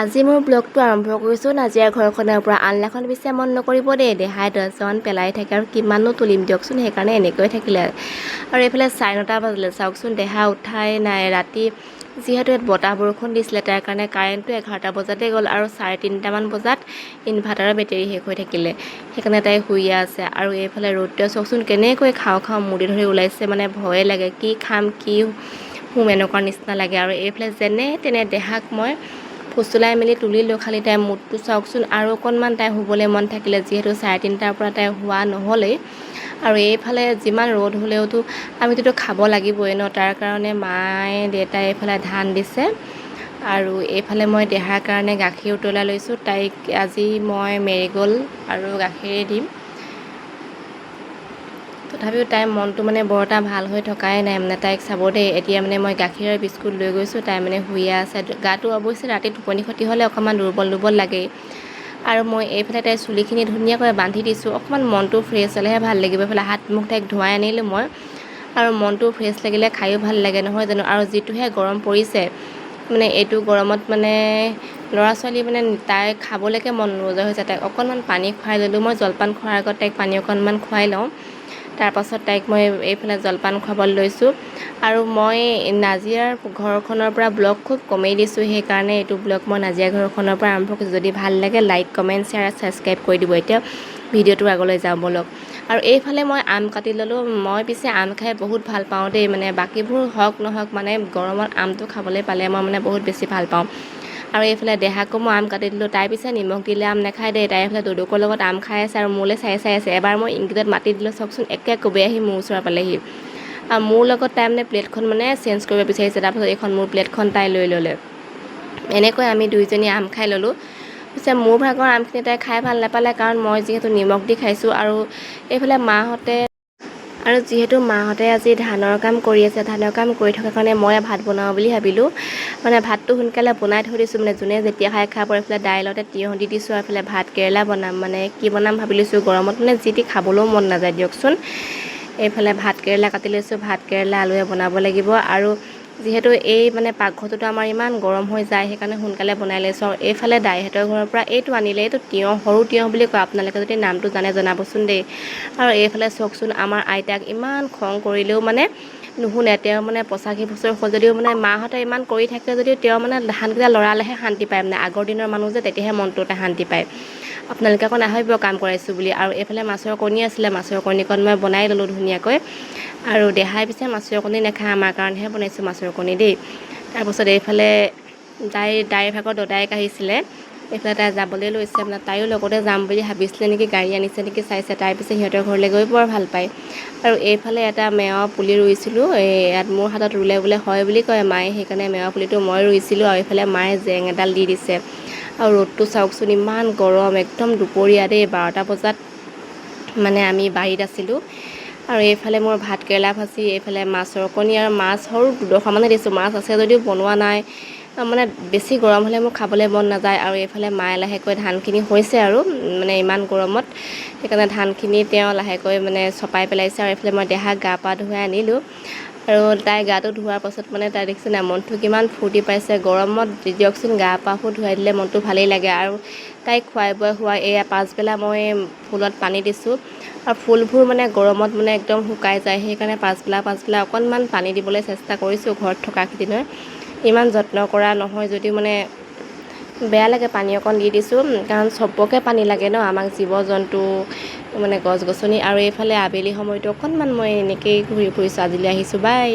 আজি মোৰ ব্লগটো আৰম্ভ কৰিছোঁ নাজিৰাৰ ঘৰখনৰ পৰা। আনলাখন পিছে মন নকৰিব দেই, দেহাই 10মান পেলাই থাকে আৰু কিমাননো তুলিম দিয়কচোন, সেইকাৰণে এনেকৈ থাকিলে। আৰু এইফালে 9:30 বাজিলে, চাওকচোন দেহা উঠাই নাই। ৰাতি যিহেতু ইয়াত বতাহ বৰষুণ দিছিলে, তাৰ কাৰণে কাৰেণ্টটো 11টা বজাতে গ'ল আৰু 3:30মান বজাত ইনভাৰ্টাৰৰ বেটেৰী শেষ হৈ থাকিলে, সেইকাৰণে তাই শুইয়ে আছে। আৰু এইফালে ৰ'দটোৱে চাওকচোন কেনেকৈ খাওঁ মুদি ধৰি ওলাইছে, মানে ভয়ে লাগে কি খাম কি শুম এনেকুৱা নিচিনা লাগে। আৰু এইফালে যেনে তেনে দেহাক মই ফুচুলাই মেলি তুলিলোঁ, খালি তাই মুডটো চাওকচোন। আৰু অকণমান তাই শুবলৈ মন থাকিলে, যিহেতু 3:30টাৰ পৰা তাই শুৱা নহ'লেই। আৰু এইফালে যিমান ৰ'দ হ'লেওতো আমিতো খাব লাগিবই ন, তাৰ কাৰণে মায়ে দেউতাই এইফালে ধান দিছে। আৰু এইফালে মই দেহাৰ কাৰণে গাখীৰ উতলাই লৈছোঁ। তাইক আজি মই মেৰিগ'ল্ড আৰু গাখীৰে দিম। তথাপিও তাইৰ মনটো মানে বৰ এটা ভাল হৈ থকাই নাই, মানে তাইক চাব দেই। এতিয়া মানে মই গাখীৰ আৰু বিস্কুট লৈ গৈছোঁ, তাই মানে শুইয়ে আছে। গাটো অৱশ্যে ৰাতি টোপনি ক্ষতি হ'লে অকণমান দুৰ্বল লাগেই। আৰু মই এইফালে তাইৰ চুলিখিনি ধুনীয়াকৈ বান্ধি দিছোঁ, অকণমান মনটো ফ্ৰেছ হ'লেহে ভাল লাগিব। এইফালে হাত মুখ তাইক ধুৱাই আনিলোঁ মই। আৰু মনটো ফ্ৰেছ লাগিলে খায়ো ভাল লাগে নহয় জানো। আৰু যিটোহে গৰম পৰিছে, মানে এইটো গৰমত মানে ল'ৰা ছোৱালী মানে তাই খাবলৈকে মন নোযোৱা হৈছে। তাইক অকণমান পানী খুৱাই ল'লোঁ মই, জলপান খোৱাৰ আগত তাইক পানী অকণমান খুৱাই লওঁ। তাৰপাছত তাইক মই এইফালে জলপান খুৱাবলৈ লৈছোঁ। আৰু মই নাজিৰাৰ ঘৰখনৰ পৰা ব্লগ খুব কমেই দিছোঁ, সেইকাৰণে এইটো ব্লগ মই নাজিৰা ঘৰখনৰ পৰা আৰম্ভ কৰিছোঁ। যদি ভাল লাগে লাইক কমেণ্ট শ্বেয়াৰ আৰু ছাবস্ক্ৰাইব কৰি দিব। এতিয়া ভিডিঅ'টো আগলৈ যাওঁ ব'লক। আৰু এইফালে মই আম কাটি ল'লোঁ। মই পিছে আম খাই বহুত ভাল পাওঁ দেই, মানে বাকীবোৰ হওক নহওক, মানে গৰমত আমটো খাবলৈ পালে মই মানে বহুত বেছি ভাল পাওঁ। আৰু এইফালে দেহাকো মই আম কাটি দিলোঁ। তাই পিছে নিমখ দিলে আম নাখায় দেই, তাই এইফালে দুদুকৰ লগত আম খাই আছে আৰু মোলৈ চাই আছে। এবাৰ মই ইংগিতত মাতি দিলোঁ, চাওকচোন একে কোবাই আহি মোৰ ওচৰ পালেহি। আৰু মোৰ লগত তাই মানে প্লেটখন মানে চেঞ্জ কৰিব বিচাৰিছে, তাৰপাছত এইখন মোৰ প্লেটখন তাই লৈ ল'লে। এনেকৈ আমি দুইজনী আম খাই ল'লোঁ। পিছে মোৰ ভাগৰ আমখিনি তাই খাই ভাল নাপালে, কাৰণ মই যিহেতু নিমখ দি খাইছোঁ। আৰু এইফালে মাহঁতে আজি ধানৰ কাম কৰি আছে। ধানৰ কাম কৰি থকাৰ কাৰণে মই ভাত বনাওঁ বুলি ভাবিলোঁ। মানে ভাতটো সোনকালে বনাই থৈ দিছোঁ, মানে যোনে যেতিয়া খাব। এইফালে দাইলতে তিয়ঁহ দি দিছোঁ, আৰু এইফালে ভাত কেৰেলা বনাম। মানে কি বনাম ভাবি লৈছোঁ, গৰমত মানে যি টি খাবলৈও মন নাযায় দিয়কচোন। এইফালে ভাত কেৰেলা কাটি লৈছোঁ, ভাত কেৰেলা আলুৱে বনাব লাগিব। আৰু যিহেতু এই মানে পাকঘৰটোতো আমাৰ ইমান গৰম হৈ যায়, সেইকাৰণে সোনকালে বনাই লৈছোঁ। আৰু এইফালে দাইহঁতৰ ঘৰৰ পৰা এইটো আনিলে, এইটো তিয়ঁহ, সৰু তিয়ঁহ বুলি কয়, আপোনালোকে যদি নামটো জানে জনাবচোন দেই। আৰু এইফালে চাওকচোন আমাৰ আইতাক ইমান খং কৰিলেও মানে নুশুনে। তেওঁ মানে 85 বছৰ হ'ল যদিও, মানে মাহঁতে ইমান কৰি থাকে যদিও তেওঁ মানে ধানকেইটা লৰালেহে শান্তি পায়। মানে আগৰ দিনৰ মানুহ যে, তেতিয়াহে মনটো এটা শান্তি পায়। আপোনালোকে আকৌ নাভাবিব কাম কৰাইছোঁ বুলি। আৰু এইফালে মাছৰ কণী আছিলে, মাছৰ কণীকণ মই বনাই ল'লোঁ ধুনীয়াকৈ। আৰু দেহাই পিছে মাছৰ কণী নাখায়, আমাৰ কাৰণেহে বনাইছোঁ মাছৰ কণী দেই। তাৰপাছত এইফালে তাইৰ ভাগৰ দদায়েক আহিছিলে, এইফালে তাই যাবলৈ লৈছে। মানে তাইও লগতে যাম বুলি ভাবিছিলে নেকি, গাড়ী আনিছে নেকি চাইছে। তাই পিছে সিহঁতৰ ঘৰলৈ গৈ বৰ ভাল পায়। আৰু এইফালে এটা মেৱাৰ পুলি ৰুইছিলোঁ, ইয়াত মোৰ হাতত ৰুলে বোলে হয় বুলি কয় মায়ে, সেইকাৰণে মেৱাৰ পুলিটো মই ৰুইছিলোঁ। আৰু এইফালে মায়ে জেং এডাল দি দিছে। আৰু ৰ'দটো চাওকচোন ইমান গৰম, একদম দুপৰীয়া দেই, 12টা বজাত মানে আমি বাৰীত আছিলোঁ। আৰু এইফালে মোৰ ভাত কেৰেলা ভাজি, এইফালে মাছৰ কণী আৰু মাছ সৰু 2-3 মানে দিছোঁ। মাছ আছে যদিও বনোৱা নাই, মানে বেছি গৰম হ'লে মোৰ খাবলৈ মন নাযায়। আৰু এইফালে মায়ে লাহেকৈ ধানখিনি হৈছে আৰু মানে ইমান গৰমত, সেইকাৰণে ধানখিনি তেওঁ লাহেকৈ মানে চপাই পেলাইছে। আৰু এইফালে মই দেহাক গা পা ধুৱাই আনিলোঁ। আৰু তাই গাটো ধোৱাৰ পাছত মানে তাই দেখিছে নাই মনটো কিমান ফূৰ্তি পাইছে। গৰমত দিয়কচোন গা পাবোৰ ধুৱাই দিলে মনটো ভালেই লাগে। আৰু তাইক খুৱাই এয়া পাছবেলা মই ফুলত পানী দিছোঁ। আৰু ফুলবোৰ মানে গৰমত মানে একদম শুকাই যায়, সেইকাৰণে পাছবেলা অকণমান পানী দিবলৈ চেষ্টা কৰিছোঁ ঘৰত থকা কেইদিনত। ইমান যত্ন কৰা নহয় যদিও মানে বেয়া লাগে, পানী অকণ দি দিছোঁ। কাৰণ চবকে পানী লাগে ন, আমাক জীৱ জন্তু, মানে গছ গছনি। আৰু এইফালে আবেলি সময়টো অকণমান মই এনেকৈয়ে ঘূৰি ফুৰিছোঁ। আজিলৈ আহিছোঁ, বাই।